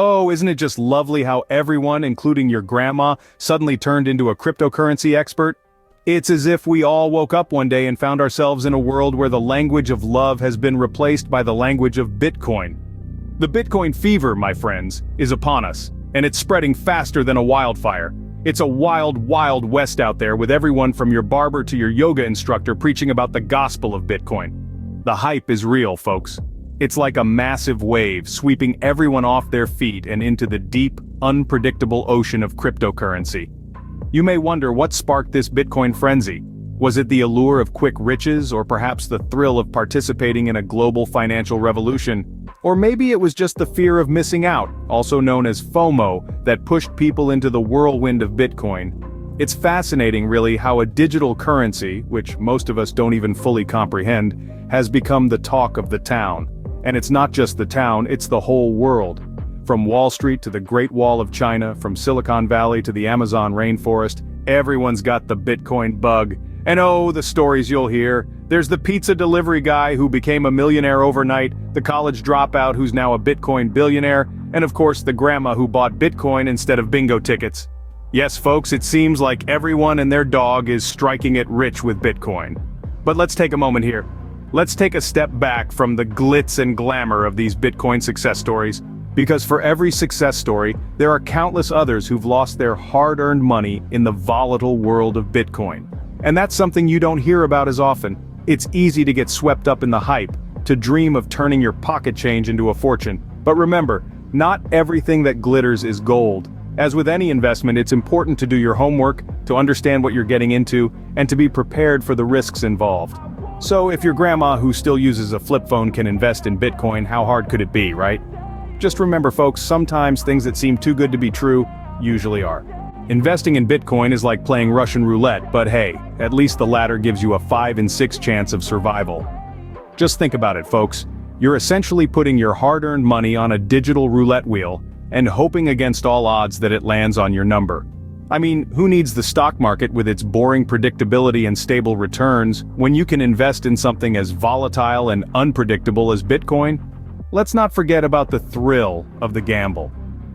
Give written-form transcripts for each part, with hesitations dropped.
Oh, isn't it just lovely how everyone, including your grandma, suddenly turned into a cryptocurrency expert? It's as if we all woke up one day and found ourselves in a world where the language of love has been replaced by the language of Bitcoin. The Bitcoin fever, my friends, is upon us, and it's spreading faster than a wildfire. It's a wild, wild west out there with everyone from your barber to your yoga instructor preaching about the gospel of Bitcoin. The hype is real, folks. It's like a massive wave sweeping everyone off their feet and into the deep, unpredictable ocean of cryptocurrency. You may wonder what sparked this Bitcoin frenzy. Was it the allure of quick riches, or perhaps the thrill of participating in a global financial revolution? Or maybe it was just the fear of missing out, also known as FOMO, that pushed people into the whirlwind of Bitcoin. It's fascinating, really, how a digital currency, which most of us don't even fully comprehend, has become the talk of the town. And it's not just the town, it's the whole world. From Wall Street to the Great Wall of China, from Silicon Valley to the Amazon rainforest, everyone's got the Bitcoin bug. And oh, the stories you'll hear. There's the pizza delivery guy who became a millionaire overnight, the college dropout who's now a Bitcoin billionaire, and of course the grandma who bought Bitcoin instead of bingo tickets. Yes, folks, it seems like everyone and their dog is striking it rich with Bitcoin. But let's take a moment here. Let's take a step back from the glitz and glamour of these Bitcoin success stories, because for every success story, there are countless others who've lost their hard-earned money in the volatile world of Bitcoin. And that's something you don't hear about as often. It's easy to get swept up in the hype, to dream of turning your pocket change into a fortune. But remember, not everything that glitters is gold. As with any investment, it's important to do your homework, to understand what you're getting into, and to be prepared for the risks involved. So if your grandma who still uses a flip phone can invest in Bitcoin, how hard could it be, right? Just remember, folks, sometimes things that seem too good to be true usually are. Investing in Bitcoin is like playing Russian roulette, but hey, at least the latter gives you a 5 in 6 chance of survival. Just think about it, folks. You're essentially putting your hard-earned money on a digital roulette wheel and hoping against all odds that it lands on your number. I mean, who needs the stock market with its boring predictability and stable returns when you can invest in something as volatile and unpredictable as Bitcoin? Let's not forget about the thrill of the gamble.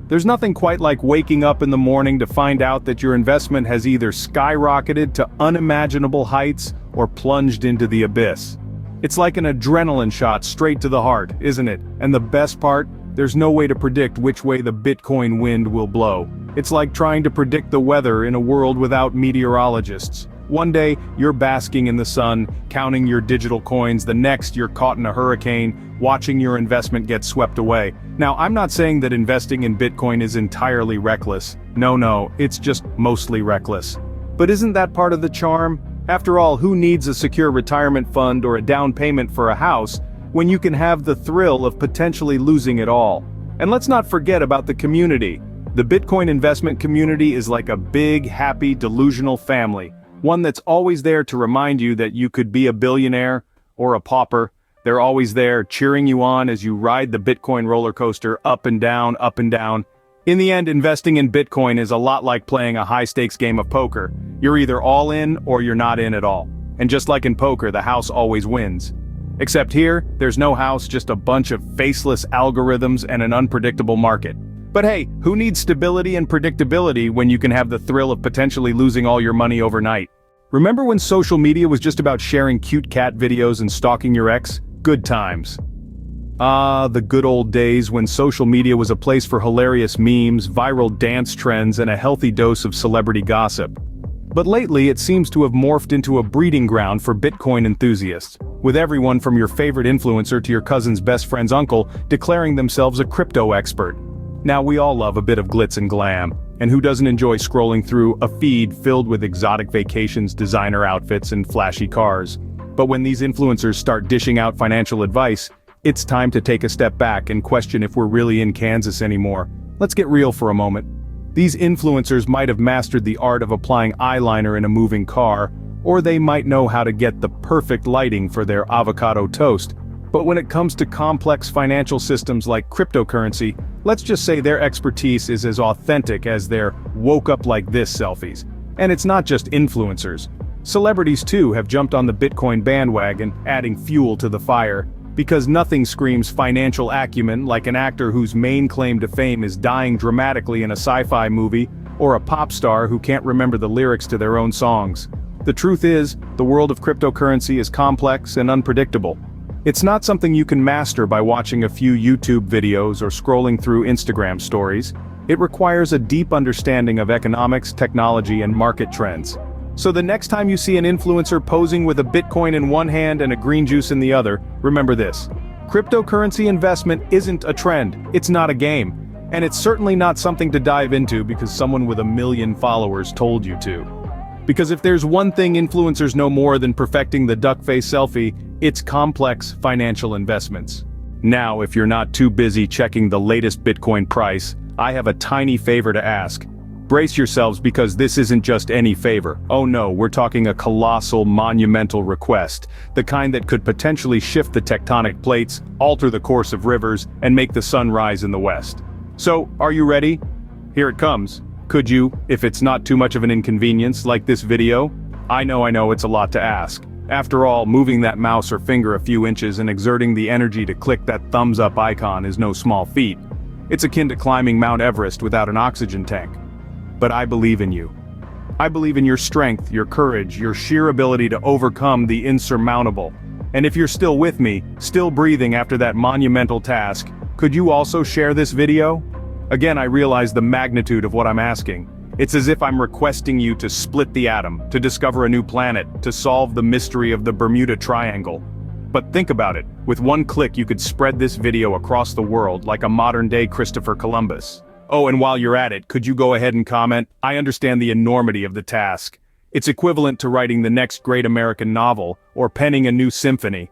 There's nothing quite like waking up in the morning to find out that your investment has either skyrocketed to unimaginable heights or plunged into the abyss. It's like an adrenaline shot straight to the heart, isn't it? And the best part? There's no way to predict which way the Bitcoin wind will blow. It's like trying to predict the weather in a world without meteorologists. One day, you're basking in the sun, counting your digital coins. The next, you're caught in a hurricane, watching your investment get swept away. Now, I'm not saying that investing in Bitcoin is entirely reckless. No, it's just mostly reckless. But isn't that part of the charm? After all, who needs a secure retirement fund or a down payment for a house when you can have the thrill of potentially losing it all? And let's not forget about the community. The Bitcoin investment community is like a big, happy, delusional family. One that's always there to remind you that you could be a billionaire or a pauper. They're always there cheering you on as you ride the Bitcoin roller coaster up and down, up and down. In the end, investing in Bitcoin is a lot like playing a high-stakes game of poker. You're either all in or you're not in at all. And just like in poker, the house always wins. Except here, there's no house, just a bunch of faceless algorithms and an unpredictable market. But hey, who needs stability and predictability when you can have the thrill of potentially losing all your money overnight? Remember when social media was just about sharing cute cat videos and stalking your ex? Good times. Ah, the good old days when social media was a place for hilarious memes, viral dance trends, and a healthy dose of celebrity gossip. But lately, it seems to have morphed into a breeding ground for Bitcoin enthusiasts, with everyone from your favorite influencer to your cousin's best friend's uncle declaring themselves a crypto expert. Now, we all love a bit of glitz and glam, and who doesn't enjoy scrolling through a feed filled with exotic vacations, designer outfits, and flashy cars? But when these influencers start dishing out financial advice, it's time to take a step back and question if we're really in Kansas anymore. Let's get real for a moment. These influencers might have mastered the art of applying eyeliner in a moving car, or they might know how to get the perfect lighting for their avocado toast. But when it comes to complex financial systems like cryptocurrency, let's just say their expertise is as authentic as their woke up like this selfies. And it's not just influencers. Celebrities too have jumped on the Bitcoin bandwagon, adding fuel to the fire. Because nothing screams financial acumen like an actor whose main claim to fame is dying dramatically in a sci-fi movie, or a pop star who can't remember the lyrics to their own songs. The truth is, the world of cryptocurrency is complex and unpredictable. It's not something you can master by watching a few YouTube videos or scrolling through Instagram stories. It requires a deep understanding of economics, technology, and market trends. So the next time you see an influencer posing with a Bitcoin in one hand and a green juice in the other, remember this. Cryptocurrency investment isn't a trend, it's not a game. And it's certainly not something to dive into because someone with 1 million followers told you to. Because if there's one thing influencers know more than perfecting the duck face selfie, it's complex financial investments. Now, if you're not too busy checking the latest Bitcoin price, I have a tiny favor to ask. Brace yourselves because this isn't just any favor. Oh no, we're talking a colossal, monumental request. The kind that could potentially shift the tectonic plates, alter the course of rivers, and make the sun rise in the west. So, are you ready? Here it comes. Could you, if it's not too much of an inconvenience, like this video? I know it's a lot to ask. After all, moving that mouse or finger a few inches and exerting the energy to click that thumbs up icon is no small feat. It's akin to climbing Mount Everest without an oxygen tank. But I believe in you. I believe in your strength, your courage, your sheer ability to overcome the insurmountable. And if you're still with me, still breathing after that monumental task, could you also share this video? Again, I realize the magnitude of what I'm asking. It's as if I'm requesting you to split the atom, to discover a new planet, to solve the mystery of the Bermuda Triangle. But think about it, with one click you could spread this video across the world like a modern-day Christopher Columbus. Oh, and while you're at it, could you go ahead and comment? I understand the enormity of the task. It's equivalent to writing the next great American novel, or penning a new symphony.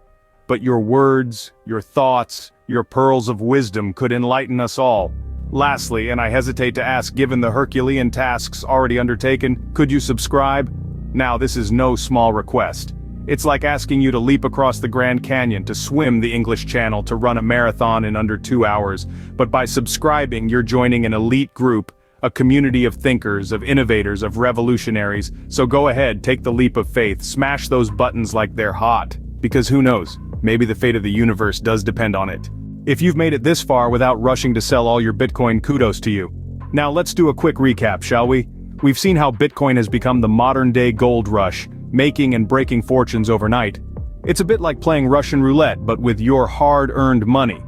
But your words, your thoughts, your pearls of wisdom could enlighten us all. Lastly, and I hesitate to ask given the Herculean tasks already undertaken, could you subscribe? Now this is no small request. It's like asking you to leap across the Grand Canyon, to swim the English Channel, to run a marathon in under 2 hours, but by subscribing you're joining an elite group, a community of thinkers, of innovators, of revolutionaries, so go ahead, take the leap of faith, smash those buttons like they're hot, because who knows, maybe the fate of the universe does depend on it. If you've made it this far without rushing to sell all your Bitcoin, kudos to you. Now let's do a quick recap, shall we? We've seen how Bitcoin has become the modern-day gold rush, making and breaking fortunes overnight. It's a bit like playing Russian roulette, but with your hard-earned money.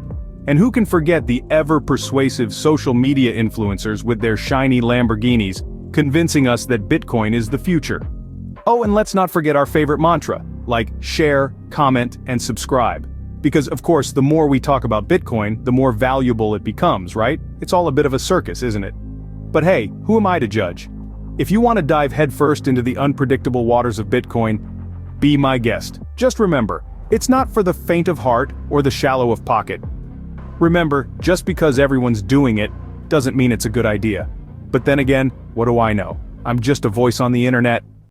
And who can forget the ever-persuasive social media influencers with their shiny Lamborghinis, convincing us that Bitcoin is the future. Oh, and let's not forget our favorite mantra, like share, comment, and subscribe. Because of course, the more we talk about Bitcoin, the more valuable it becomes, right? It's all a bit of a circus, isn't it? But hey, who am I to judge? If you want to dive headfirst into the unpredictable waters of Bitcoin, be my guest. Just remember, it's not for the faint of heart or the shallow of pocket. Remember, just because everyone's doing it, doesn't mean it's a good idea. But then again, what do I know? I'm just a voice on the internet.